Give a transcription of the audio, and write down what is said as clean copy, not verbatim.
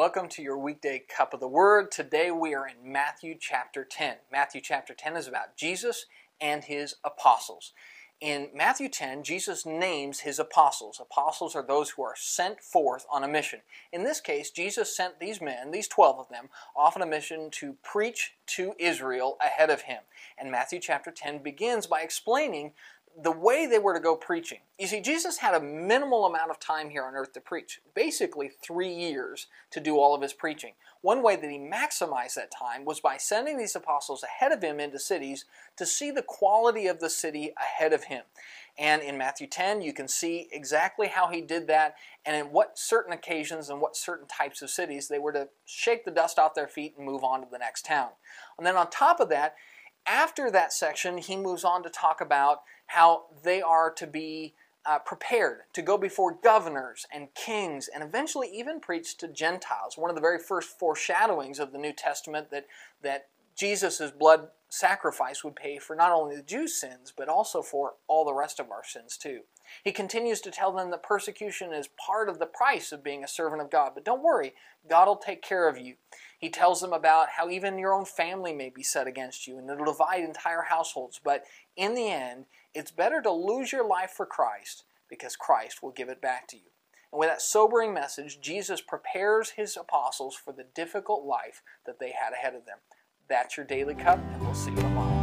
welcome to your weekday cup of the Word. Today we are in Matthew chapter 10. Matthew chapter 10 is about Jesus and his apostles. In Matthew 10, Jesus names his apostles. Apostles are those who are sent forth on a mission. In this case, Jesus sent these men, these 12 of them, off on a mission to preach to Israel ahead of him. And Matthew chapter 10 begins by explaining the way they were to go preaching. You see, Jesus had a minimal amount of time here on earth to preach, basically 3 years to do all of his preaching. One way that he maximized that time was by sending these apostles ahead of him into cities to see the quality of the city ahead of him. And in Matthew 10, you can see exactly how he did that and in what certain occasions and what certain types of cities they were to shake the dust off their feet and move on to the next town. And then on top of that, after that section, he moves on to talk about how they are to be prepared to go before governors and kings and eventually even preach to Gentiles. One of the very first foreshadowings of the New Testament that Jesus' blood sacrifice would pay for not only the Jews' sins, but also for all the rest of our sins too. He continues to tell them that persecution is part of the price of being a servant of God. But don't worry, God will take care of you. He tells them about how even your own family may be set against you, and it'll divide entire households. But in the end, it's better to lose your life for Christ, because Christ will give it back to you. And with that sobering message, Jesus prepares his apostles for the difficult life that they had ahead of them. That's your Daily Cup, and we'll see you tomorrow.